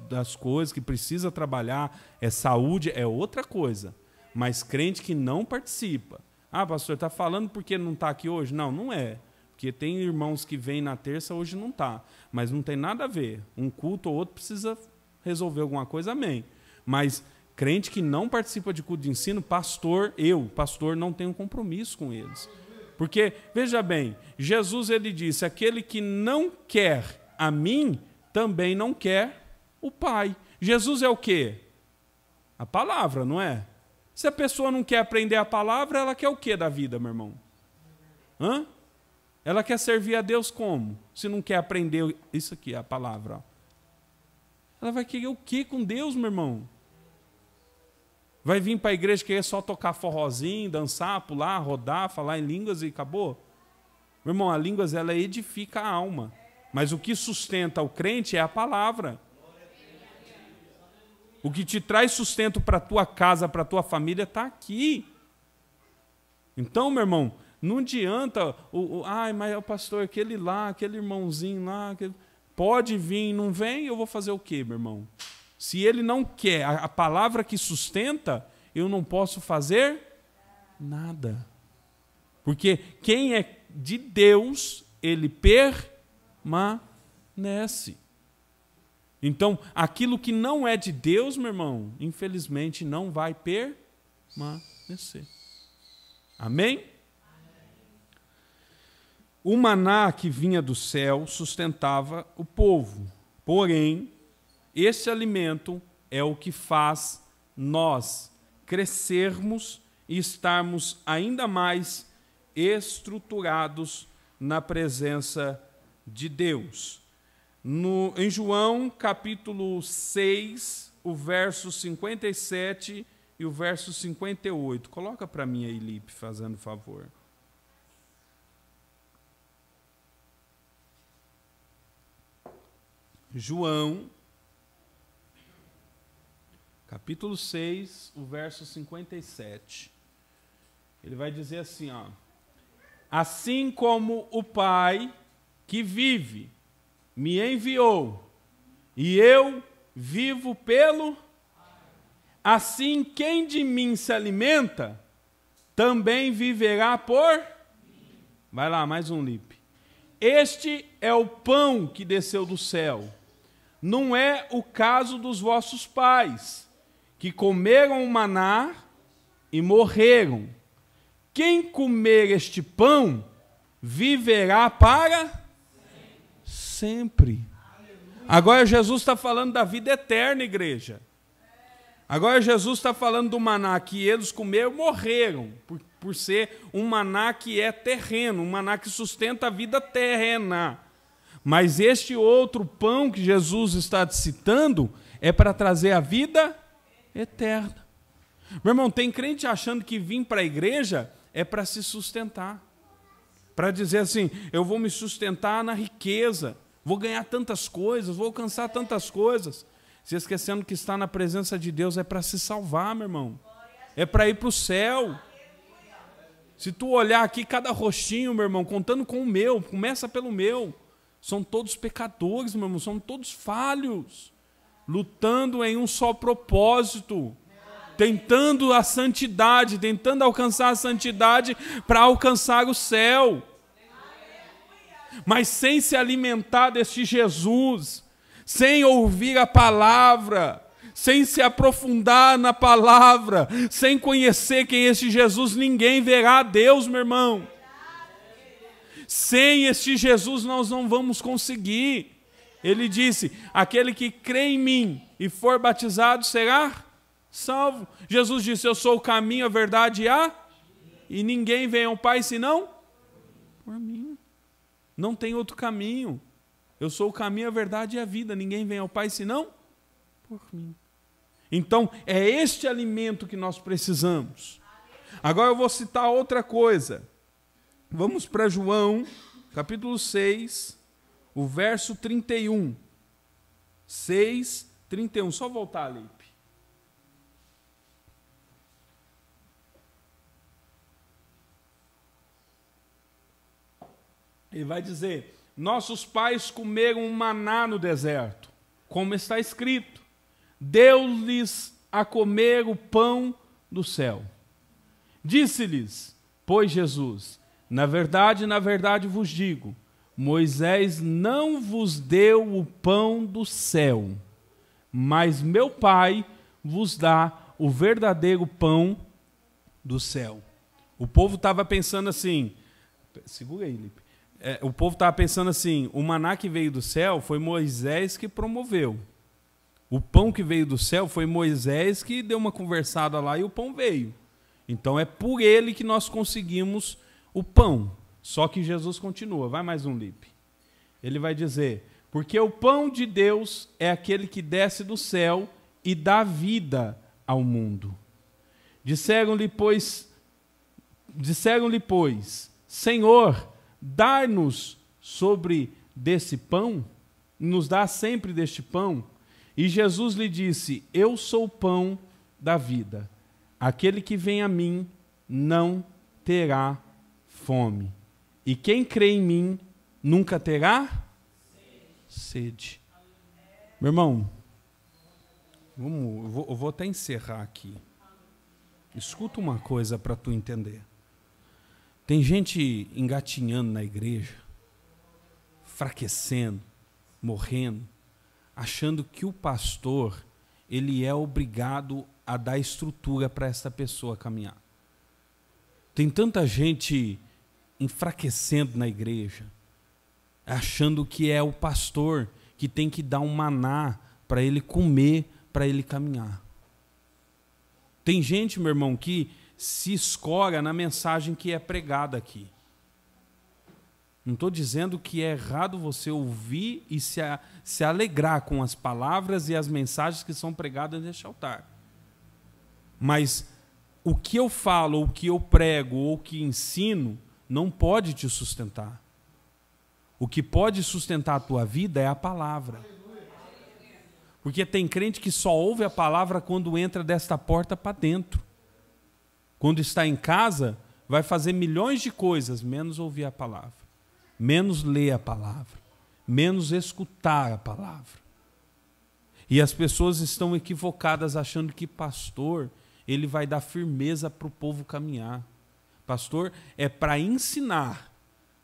das coisas, que precisa trabalhar, é saúde, é outra coisa. Mas crente que não participa. Ah, pastor, está falando porque não está aqui hoje? Não, não é. Porque tem irmãos que vêm na terça, hoje não está. Mas não tem nada a ver. Um culto ou outro precisa resolver alguma coisa, amém. Mas crente que não participa de culto de ensino, pastor, não tenho compromisso com eles. Porque, veja bem, Jesus ele disse, aquele que não quer a mim, também não quer o Pai. Jesus é o quê? A palavra, não é? Se a pessoa não quer aprender a palavra, ela quer o quê da vida, meu irmão? Hã? Ela quer servir a Deus como? Se não quer aprender isso aqui, a palavra. Ó. Ela vai querer o quê com Deus, meu irmão? Vai vir para a igreja querer só tocar forrozinho, dançar, pular, rodar, falar em línguas e acabou? Meu irmão, a línguas ela edifica a alma. Mas o que sustenta o crente é a palavra. O que te traz sustento para a tua casa, para a tua família, está aqui. Então, meu irmão, não adianta, mas o pastor, aquele lá, aquele irmãozinho lá, pode vir, não vem, eu vou fazer o quê, meu irmão? Se ele não quer a palavra que sustenta, eu não posso fazer nada. Porque quem é de Deus, ele permanece. Então, aquilo que não é de Deus, meu irmão, infelizmente não vai permanecer. Amém? O maná que vinha do céu sustentava o povo. Porém, esse alimento é o que faz nós crescermos e estarmos ainda mais estruturados na presença de Deus. Em João, capítulo 6, o verso 57 e o verso 58. Coloca para mim aí, Lipe, fazendo favor. João, capítulo 6, o verso 57. Ele vai dizer assim, ó. Assim como o Pai que vive me enviou, e eu vivo pelo... Assim, quem de mim se alimenta, também viverá por... Vai lá, mais um Lipe. Este é o pão que desceu do céu. Não é o caso dos vossos pais, que comeram o maná e morreram. Quem comer este pão, viverá para sempre. Agora Jesus está falando da vida eterna, igreja. Agora Jesus está falando do maná que eles comeram, morreram, por ser um maná que é terreno, um maná que sustenta a vida terrena. Mas este outro pão que Jesus está citando é para trazer a vida eterna. Meu irmão, tem crente achando que vir para a igreja é para se sustentar. Para dizer assim, eu vou me sustentar na riqueza, vou ganhar tantas coisas, vou alcançar tantas coisas. Se esquecendo que estar na presença de Deus é para se salvar, meu irmão. É para ir para o céu. Se tu olhar aqui cada rostinho, meu irmão, contando com o meu, começa pelo meu. São todos pecadores, meu irmão, são todos falhos. Lutando em um só propósito. Tentando a santidade, tentando alcançar a santidade para alcançar o céu. Mas sem se alimentar deste Jesus, sem ouvir a palavra, sem se aprofundar na palavra, sem conhecer quem é este Jesus, ninguém verá a Deus, meu irmão. Sem este Jesus nós não vamos conseguir. Ele disse, aquele que crê em mim e for batizado será salvo. Jesus disse, eu sou o caminho, a verdade e ninguém vem ao Pai senão por mim. Não tem outro caminho. Eu sou o caminho, a verdade e a vida. Ninguém vem ao Pai senão por mim. Então, é este alimento que nós precisamos. Agora eu vou citar outra coisa. Vamos para João, capítulo 6, o verso 31. 6, 31, só voltar, Lipe. Ele vai dizer: nossos pais comeram maná no deserto, como está escrito, deu-lhes a comer o pão do céu. Disse-lhes, pois Jesus, na verdade vos digo, Moisés não vos deu o pão do céu, mas meu Pai vos dá o verdadeiro pão do céu. O povo estava pensando assim, segura aí, Lipe. O povo estava pensando assim, o maná que veio do céu foi Moisés que promoveu. O pão que veio do céu foi Moisés que deu uma conversada lá e o pão veio. Então é por ele que nós conseguimos o pão. Só que Jesus continua, vai mais um, Lipe. Ele vai dizer, porque o pão de Deus é aquele que desce do céu e dá vida ao mundo. Disseram-lhe, pois, Senhor, dar-nos sobre desse pão, nos dá sempre deste pão. E Jesus lhe disse, eu sou o pão da vida. Aquele que vem a mim não terá fome. E quem crê em mim nunca terá sede. Meu irmão, eu vou até encerrar aqui. Escuta uma coisa para tu entender. Tem gente engatinhando na igreja, enfraquecendo, morrendo, achando que o pastor ele é obrigado a dar estrutura para essa pessoa caminhar. Tem tanta gente enfraquecendo na igreja, achando que é o pastor que tem que dar um maná para ele comer, para ele caminhar. Tem gente, meu irmão, que se escora na mensagem que é pregada aqui. Não estou dizendo que é errado você ouvir e se alegrar com as palavras e as mensagens que são pregadas neste altar. Mas o que eu falo, o que eu prego, ou o que ensino, não pode te sustentar. O que pode sustentar a tua vida é a palavra. Porque tem crente que só ouve a palavra quando entra desta porta para dentro. Quando está em casa, vai fazer milhões de coisas, menos ouvir a palavra, menos ler a palavra, menos escutar a palavra. E as pessoas estão equivocadas achando que pastor, ele vai dar firmeza para o povo caminhar. Pastor é para ensinar.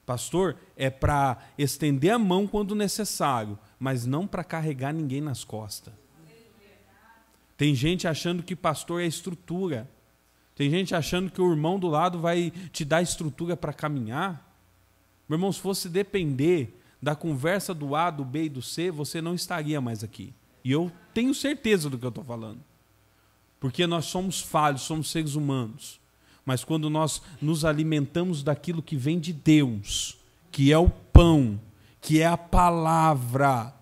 Pastor é para estender a mão quando necessário, mas não para carregar ninguém nas costas. Tem gente achando que pastor é estrutura. Tem gente achando que o irmão do lado vai te dar estrutura para caminhar. Meu irmão, se fosse depender da conversa do A, do B e do C, você não estaria mais aqui. E eu tenho certeza do que eu estou falando. Porque nós somos falhos, somos seres humanos. Mas quando nós nos alimentamos daquilo que vem de Deus, que é o pão, que é a palavra,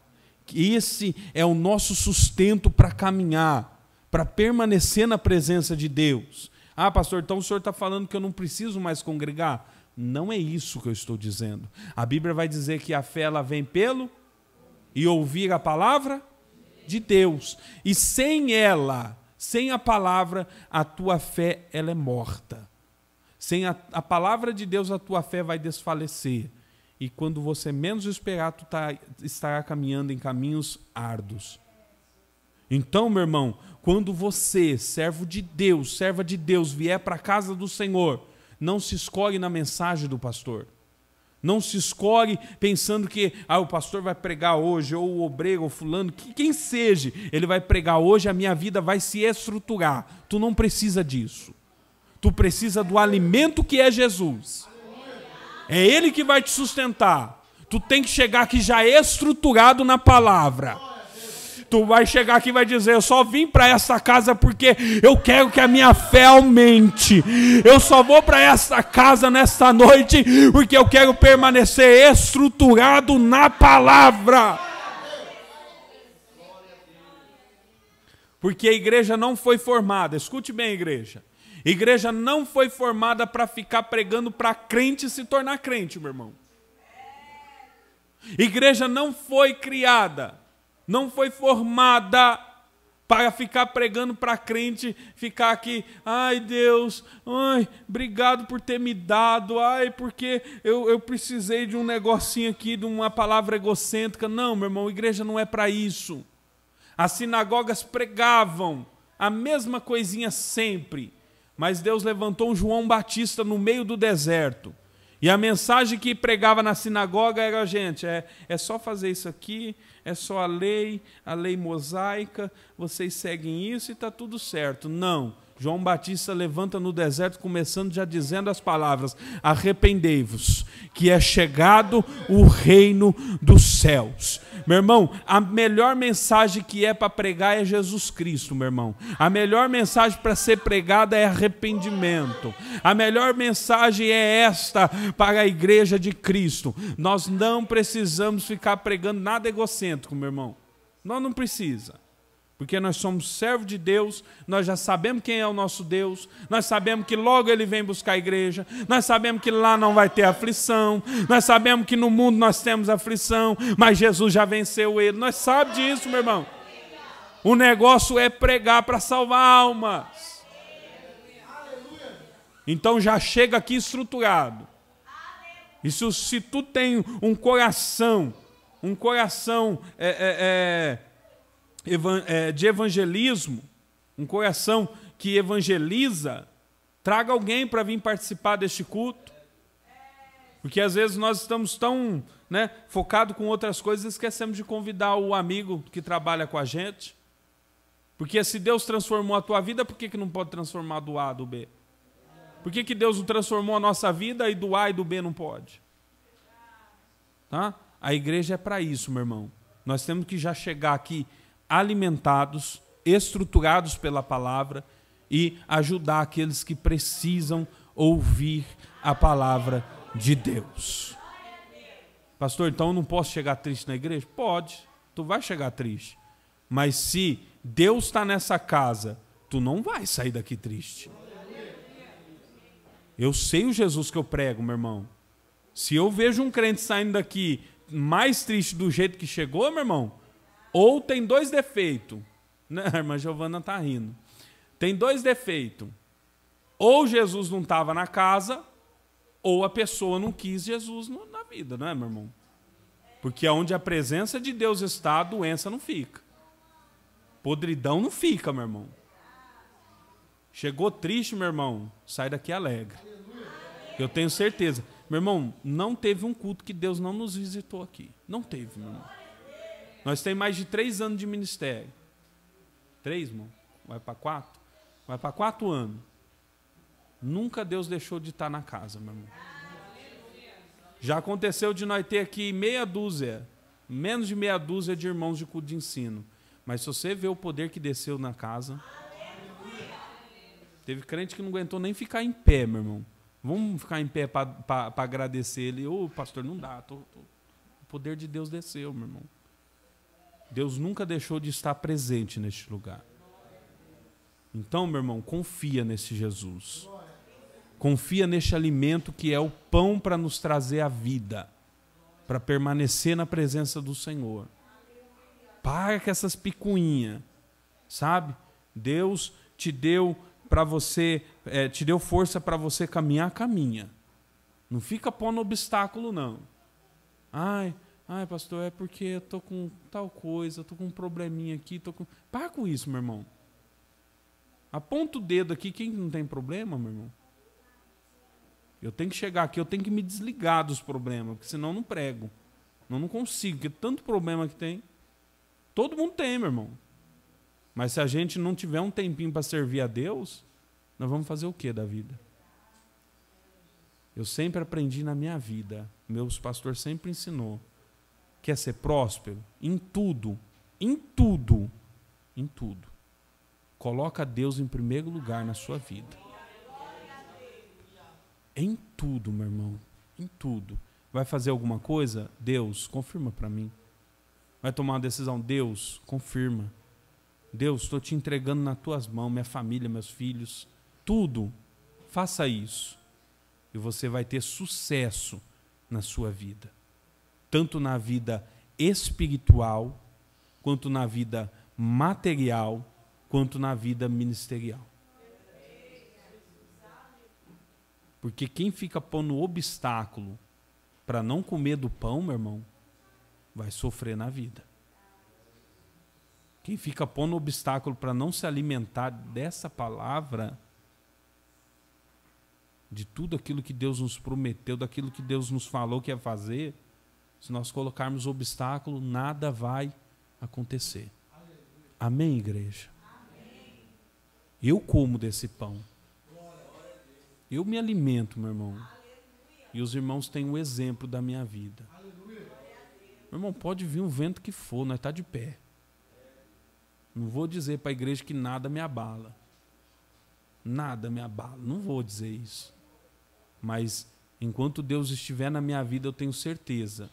que esse é o nosso sustento para caminhar, para permanecer na presença de Deus. Ah, pastor, então o senhor está falando que eu não preciso mais congregar? Não é isso que eu estou dizendo. A Bíblia vai dizer que a fé ela vem pelo e ouvir a palavra de Deus. E sem ela, sem a palavra, a tua fé ela é morta. Sem a palavra de Deus, a tua fé vai desfalecer. E quando você menos esperar, tu estará caminhando em caminhos árduos. Então, meu irmão, quando você, servo de Deus, serva de Deus, vier para a casa do Senhor, não se escolhe na mensagem do pastor. Não se escolhe pensando que o pastor vai pregar hoje, ou o obreiro, ou fulano, quem seja, ele vai pregar hoje, a minha vida vai se estruturar. Tu não precisa disso. Tu precisa do alimento que é Jesus. É Ele que vai te sustentar. Tu tem que chegar aqui já estruturado na palavra. Tu vai chegar aqui e vai dizer, eu só vim para essa casa porque eu quero que a minha fé aumente. Eu só vou para essa casa nesta noite porque eu quero permanecer estruturado na palavra. Porque a igreja não foi formada, escute bem, igreja. Igreja não foi formada para ficar pregando para crente se tornar crente, meu irmão. Igreja não foi criada não foi formada para ficar pregando para crente, ficar aqui, ai Deus, ai, obrigado por ter me dado, ai, porque eu precisei de um negocinho aqui, de uma palavra egocêntrica. Não, meu irmão, igreja não é para isso. As sinagogas pregavam a mesma coisinha sempre, mas Deus levantou um João Batista no meio do deserto. E a mensagem que pregava na sinagoga era, gente, é só fazer isso aqui, é só a lei mosaica, vocês seguem isso e está tudo certo. Não, João Batista levanta no deserto, começando já dizendo as palavras, arrependei-vos, que é chegado o reino dos céus. Meu irmão, a melhor mensagem que é para pregar é Jesus Cristo, meu irmão. A melhor mensagem para ser pregada é arrependimento. A melhor mensagem é esta para a igreja de Cristo. Nós não precisamos ficar pregando nada egocêntrico, meu irmão. Nós não precisamos. Porque nós somos servos de Deus, nós já sabemos quem é o nosso Deus, nós sabemos que logo Ele vem buscar a igreja, nós sabemos que lá não vai ter aflição, nós sabemos que no mundo nós temos aflição, mas Jesus já venceu ele. Nós sabemos disso, meu irmão. O negócio é pregar para salvar almas. Então já chega aqui estruturado. E se tu tem um coração de evangelismo, um coração que evangeliza, traga alguém para vir participar deste culto. Porque às vezes nós estamos tão focados com outras coisas e esquecemos de convidar o amigo que trabalha com a gente. Porque se Deus transformou a tua vida, por que não pode transformar do A, do B? Por que Deus não transformou a nossa vida e do A e do B não pode? Tá? A igreja é para isso, meu irmão. Nós temos que já chegar aqui alimentados, estruturados pela palavra e ajudar aqueles que precisam ouvir a palavra de Deus. Pastor, então eu não posso chegar triste na igreja? Pode, tu vai chegar triste. Mas se Deus está nessa casa, tu não vai sair daqui triste. Eu sei o Jesus que eu prego, meu irmão. Se eu vejo um crente saindo daqui mais triste do jeito que chegou, meu irmão, ou tem dois defeitos, né? A irmã Giovana está rindo. Tem dois defeitos. Ou Jesus não estava na casa, ou a pessoa não quis Jesus na vida, não é, meu irmão? Porque onde a presença de Deus está, a doença não fica. Podridão não fica, meu irmão. Chegou triste, meu irmão, sai daqui alegre. Eu tenho certeza. Meu irmão, não teve um culto que Deus não nos visitou aqui. Não teve, meu irmão. Nós temos mais de 3 anos de ministério. 3, irmão? Vai para 4? Vai para 4 anos. Nunca Deus deixou de estar na casa, meu irmão. Já aconteceu de nós ter aqui menos de meia dúzia de irmãos de culto de ensino. Mas se você vê o poder que desceu na casa, teve crente que não aguentou nem ficar em pé, meu irmão. Vamos ficar em pé para agradecer ele. Ô, pastor, não dá. O poder de Deus desceu, meu irmão. Deus nunca deixou de estar presente neste lugar. Então, meu irmão, confia nesse Jesus. Confia neste alimento que é o pão para nos trazer a vida, para permanecer na presença do Senhor. Para com essas picuinhas, sabe? Deus te deu para você, te deu força para você caminhar, caminha. Não fica pondo obstáculo, não. Ai, pastor, é porque eu tô com tal coisa, eu tô com um probleminha aqui, Para com isso, meu irmão. Aponta o dedo aqui, quem não tem problema, meu irmão? Eu tenho que chegar aqui, eu tenho que me desligar dos problemas, porque senão eu não prego. Eu não consigo, porque tanto problema que tem. Todo mundo tem, meu irmão. Mas se a gente não tiver um tempinho para servir a Deus, nós vamos fazer o que da vida? Eu sempre aprendi na minha vida, meus pastores sempre ensinou, quer ser próspero? Em tudo, em tudo, em tudo. Coloca Deus em primeiro lugar na sua vida. Em tudo, meu irmão, em tudo. Vai fazer alguma coisa? Deus, confirma para mim. Vai tomar uma decisão? Deus, confirma. Deus, estou te entregando nas tuas mãos, minha família, meus filhos, tudo. Faça isso. E você vai ter sucesso na sua vida. Tanto na vida espiritual, quanto na vida material, quanto na vida ministerial. Porque quem fica pondo obstáculo para não comer do pão, meu irmão, vai sofrer na vida. Quem fica pondo obstáculo para não se alimentar dessa palavra, de tudo aquilo que Deus nos prometeu, daquilo que Deus nos falou que ia fazer, se nós colocarmos obstáculo, nada vai acontecer. Amém, igreja? Eu como desse pão. Eu me alimento, meu irmão. E os irmãos têm um exemplo da minha vida. Meu irmão, pode vir um vento que for, nós estamos de pé. Não vou dizer para a igreja que nada me abala. Nada me abala. Não vou dizer isso. Mas enquanto Deus estiver na minha vida, eu tenho certeza.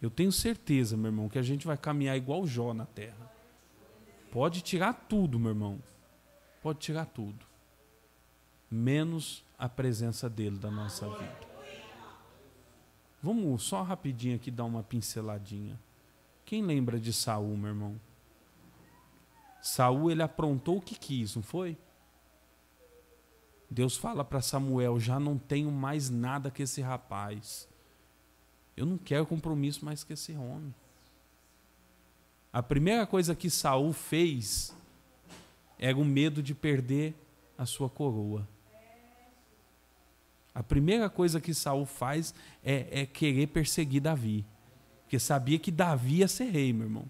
Eu tenho certeza, meu irmão, que a gente vai caminhar igual Jó na terra. Pode tirar tudo, meu irmão. Pode tirar tudo. Menos a presença dele da nossa vida. Vamos só rapidinho aqui dar uma pinceladinha. Quem lembra de Saul, meu irmão? Saul, ele aprontou o que quis, não foi? Deus fala para Samuel, já não tenho mais nada com esse rapaz. Eu não quero compromisso mais com esse homem. A primeira coisa que Saul fez era o medo de perder a sua coroa. A primeira coisa que Saul faz é querer perseguir Davi. Porque sabia que Davi ia ser rei, meu irmão.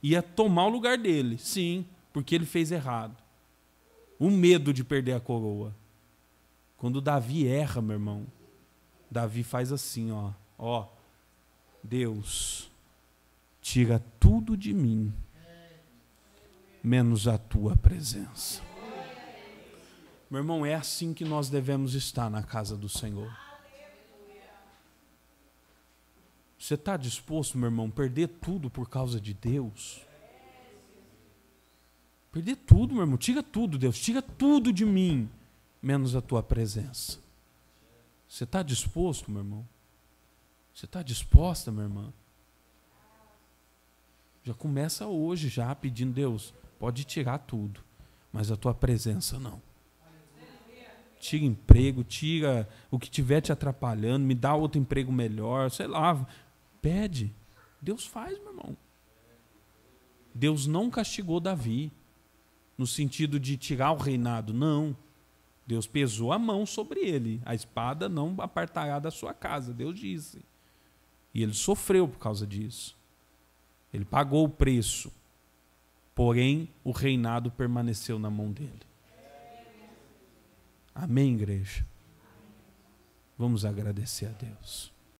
Ia tomar o lugar dele, sim, porque ele fez errado. O medo de perder a coroa. Quando Davi erra, meu irmão, Davi faz assim, ó, Deus, tira tudo de mim, menos a tua presença. Meu irmão, é assim que nós devemos estar na casa do Senhor. Você está disposto, meu irmão, a perder tudo por causa de Deus? Perder tudo, meu irmão. Tira tudo, Deus. Tira tudo de mim, menos a tua presença. Você está disposto, meu irmão? Você está disposta, minha irmã? Já começa hoje, já pedindo, Deus, pode tirar tudo, mas a tua presença não. Tira emprego, tira o que estiver te atrapalhando, me dá outro emprego melhor, sei lá. Pede. Deus faz, meu irmão. Deus não castigou Davi no sentido de tirar o reinado, não. Deus pesou a mão sobre ele. A espada não apartará da sua casa, Deus disse. E ele sofreu por causa disso. Ele pagou o preço. Porém, o reinado permaneceu na mão dele. Amém, igreja? Vamos agradecer a Deus.